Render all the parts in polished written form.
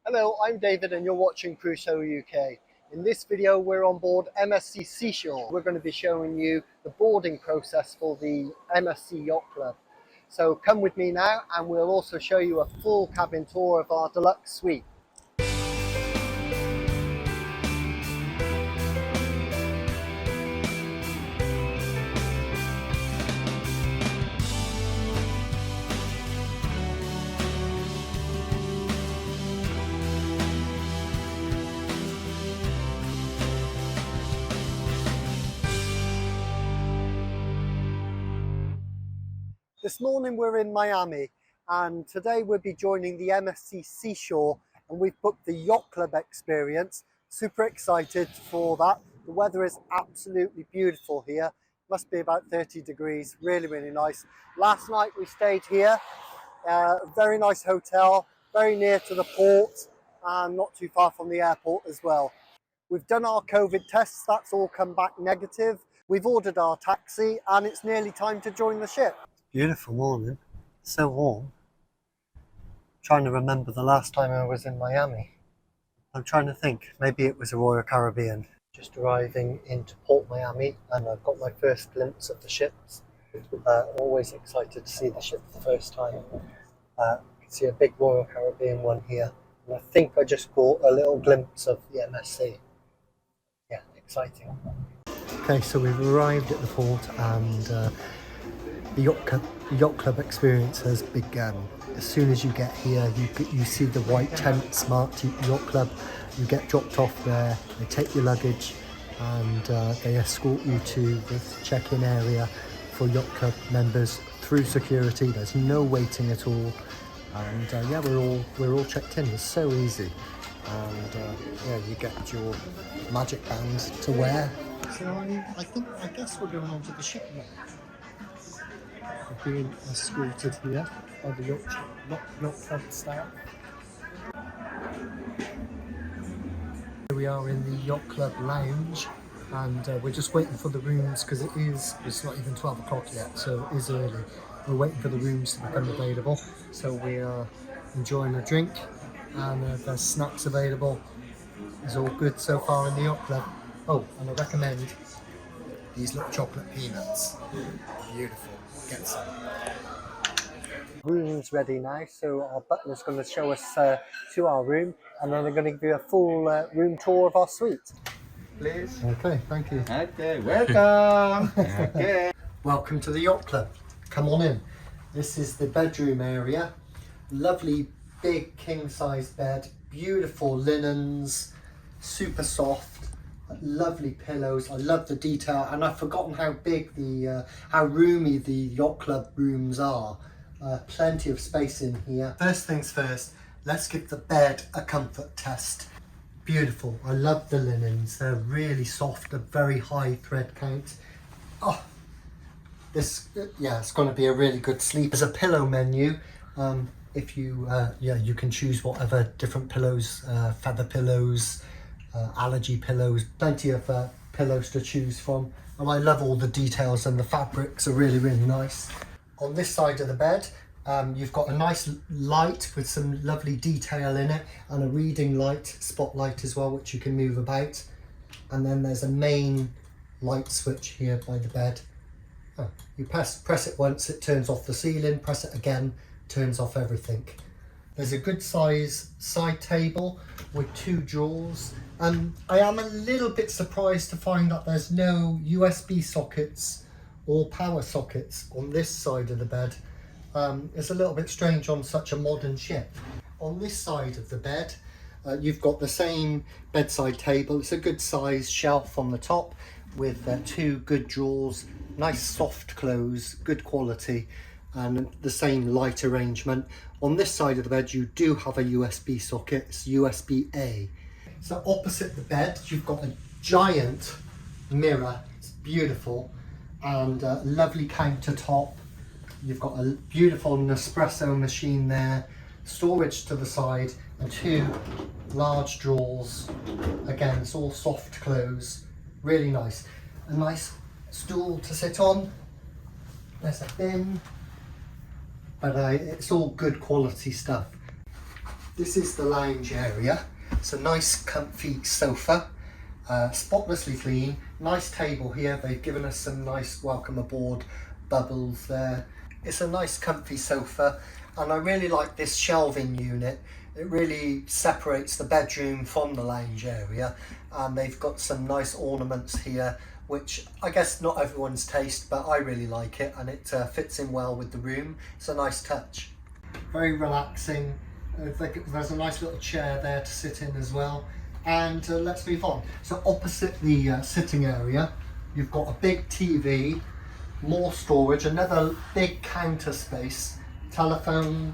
Hello, I'm David and you're watching Cruise Show UK. In this video we're on board MSC Seashore. We're going to be showing you the boarding process for the MSC Yacht Club. So come with me now and we'll also show you a full cabin tour of our Deluxe suite. This morning we're in Miami and today we'll be joining the MSC Seashore and we've booked the Yacht Club experience. Super excited for that. The weather is absolutely beautiful here. Must be about 30 degrees, really nice. Last night we stayed here, a very nice hotel, very near to the port and not too far from the airport as well. We've done our COVID tests, that's all come back negative. We've ordered our taxi and it's nearly time to join the ship. Beautiful morning, so warm. Trying to remember the last time I was in Miami. I'm trying to think, maybe it was a Royal Caribbean. Just arriving into PortMiami and I've got my first glimpse of the ships. Always excited to see the ship for the first time. You can see a big Royal Caribbean one here. And I think I just caught a little glimpse of the MSC. Yeah, exciting. Okay, so we've arrived at the port and the Yacht Club experience has begun. As soon as you get here, you see the white tents marked Yacht Club. You get dropped off there, they take your luggage and they escort you to the check-in area for Yacht Club members through security. There's no waiting at all. And yeah, we're all checked in. It's so easy. And yeah, you get your magic band to wear. So I guess we're going on to the ship now. We're being escorted here by the Yacht Club staff. Here we are in the Yacht Club lounge and we're just waiting for the rooms because it's not even 12 o'clock yet, so it is early. We're waiting for the rooms to become available, so we are enjoying a drink and there's snacks available. It's all good so far in the Yacht Club. Oh, and I recommend these little chocolate peanuts. Beautiful. Get some. Room's ready now, so our butler's going to show us to our room and then they're going to give you a full room tour of our suite. Please. Okay, thank you. Okay, welcome. Okay. Welcome to the Yacht Club. Come on in. This is the bedroom area. Lovely big king-size bed, beautiful linens, super soft. Lovely pillows. I love the detail and I've forgotten how big how roomy the Yacht Club rooms are. Plenty of space in here. First things first, let's give the bed a comfort test. Beautiful. I love the linens. They're really soft, a very high thread count. Oh, it's going to be a really good sleep. There's a pillow menu. If you you can choose whatever different pillows, feather pillows, allergy pillows, plenty of pillows to choose from, and I love all the details and the fabrics are really nice. On this side of the bed you've got a nice light with some lovely detail in it and a reading light, spotlight as well, which you can move about, and then there's a main light switch here by the bed. You press it once, it turns off the ceiling, press it again, turns off everything. There's a good size side table with 2 drawers. I am a little bit surprised to find that there's no USB sockets or power sockets on this side of the bed. It's a little bit strange on such a modern ship. On this side of the bed, you've got the same bedside table. It's a good size shelf on the top with 2 good drawers, nice soft clothes, good quality, and the same light arrangement. On this side of the bed you do have a USB socket, it's USB-A. So opposite the bed you've got a giant mirror, it's beautiful, and a lovely countertop. You've got a beautiful Nespresso machine there, storage to the side, and 2 large drawers. Again, it's all soft clothes, really nice. A nice stool to sit on, there's a bin, but it's all good quality stuff. This is the lounge area. It's a nice comfy sofa, spotlessly clean, nice table here. They've given us some nice welcome aboard bubbles there. It's a nice comfy sofa, and I really like this shelving unit. It really separates the bedroom from the lounge area, and they've got some nice ornaments here, which I guess not everyone's taste, but I really like it, and it fits in well with the room. It's a nice touch. Very relaxing. There's a nice little chair there to sit in as well. And let's move on. So opposite the sitting area, you've got a big TV, more storage, another big counter space, telephone,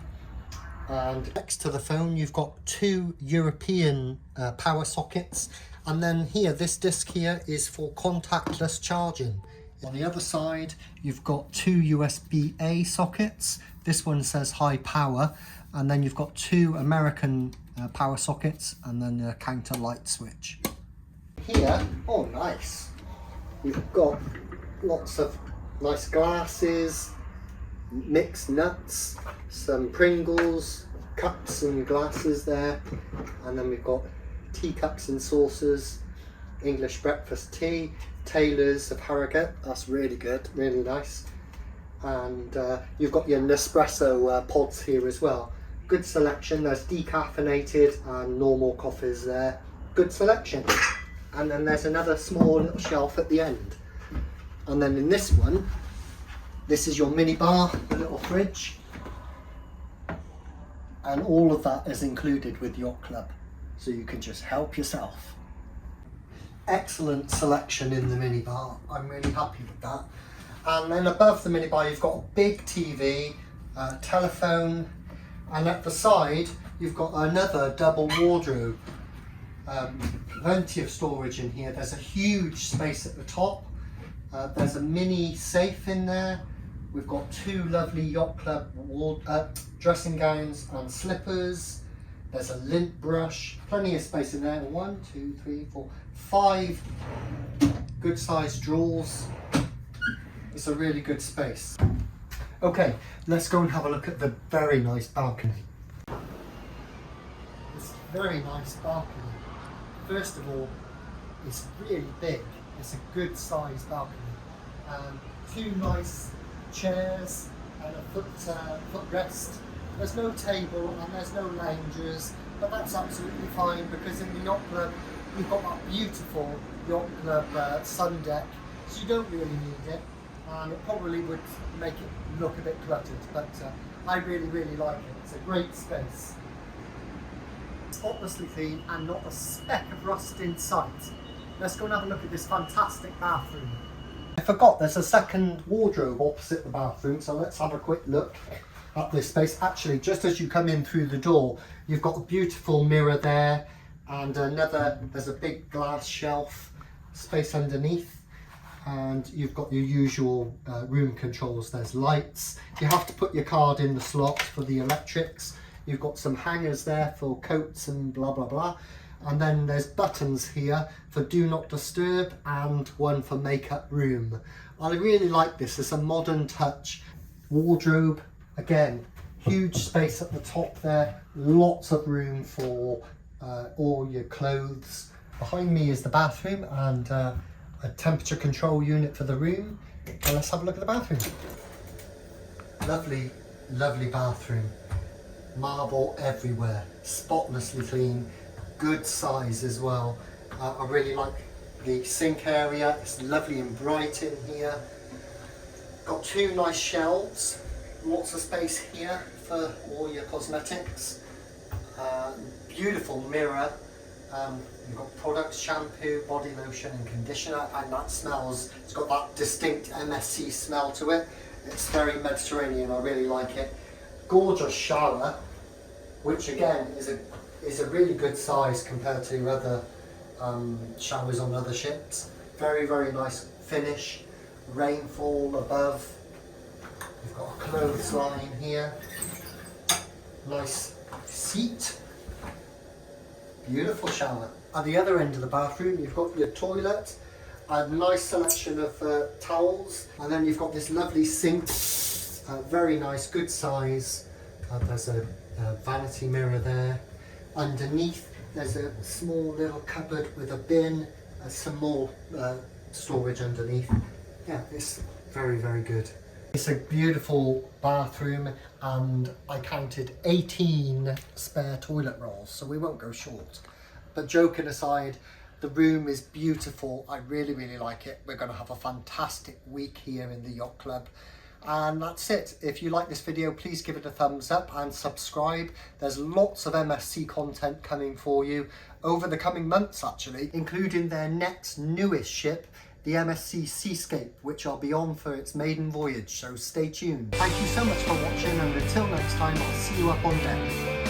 and next to the phone you've got two European power sockets. And then here, this disc here is for contactless charging. On the other side, you've got two USB-A sockets. This one says high power, and then you've got two American power sockets, and then a counter light switch. Here, oh nice, you've got lots of nice glasses, mixed nuts, some Pringles, cups and glasses there, and then we've got teacups and saucers, English breakfast tea, Taylor's of Harrogate, that's really good, really nice. And you've got your Nespresso pods here as well. Good selection, there's decaffeinated and normal coffees there. Good selection. And then there's another small little shelf at the end. And then in this one, this is your mini bar, the little fridge. And all of that is included with Yacht Club, so you can just help yourself. Excellent selection in the mini bar, I'm really happy with that. And then above the mini bar you've got a big TV, telephone, and at the side you've got another double wardrobe. Plenty of storage in here. There's a huge space at the top. There's a mini safe in there. We've got two lovely Yacht Club dressing gowns and slippers. There's a lint brush, plenty of space in there. 1, 2, 3, 4, 5 good sized drawers. It's a really good space. Okay, let's go and have a look at the very nice balcony. This very nice balcony. First of all, it's really big. It's a good sized balcony. Two nice chairs and a footrest. There's no table and there's no loungers, but that's absolutely fine because in the Yacht Club you've got that beautiful Yacht Club sun deck, so you don't really need it, and it probably would make it look a bit cluttered, but I really like it. It's a great space. Spotlessly clean and not a speck of rust in sight. Let's go and have a look at this fantastic bathroom. I forgot there's a second wardrobe opposite the bathroom, so let's have a quick look at this space. Actually, just as you come in through the door, you've got a beautiful mirror there, and there's a big glass shelf space underneath, and you've got your usual room controls. There's lights. You have to put your card in the slot for the electrics. You've got some hangers there for coats and blah blah blah, and then there's buttons here for do not disturb and one for makeup room. I really like this. It's a modern touch. Wardrobe, again, huge space at the top there, lots of room for all your clothes. Behind me is the bathroom and a temperature control unit for the room. And let's have a look at the bathroom. Lovely, lovely bathroom. Marble everywhere, spotlessly clean, good size as well. I really like the sink area. It's lovely and bright in here. Got two nice shelves, lots of space here for all your cosmetics. Beautiful mirror. You've got products, shampoo, body lotion and conditioner, and that smells, it's got that distinct MSC smell to it. It's very Mediterranean, I really like it. Gorgeous shower, which again is a really good size compared to other showers on other ships. Very nice finish. Rainfall above. You've got a clothesline here. Nice seat. Beautiful shower. At the other end of the bathroom you've got your toilet, a nice selection of towels, and then you've got this lovely sink, very nice, good size. There's a vanity mirror there. Underneath there's a small little cupboard with a bin, some more storage underneath. Yeah, it's very, very good. It's a beautiful bathroom, and I counted 18 spare toilet rolls, so we won't go short. But joking aside, the room is beautiful. I really, really like it. We're going to have a fantastic week here in the Yacht Club. And that's it. If you like this video, please give it a thumbs up and subscribe. There's lots of MSC content coming for you over the coming months, actually, including their next newest ship, the MSC Seascape, which I'll be on for its maiden voyage, so stay tuned. Thank you so much for watching, and until next time, I'll see you up on deck.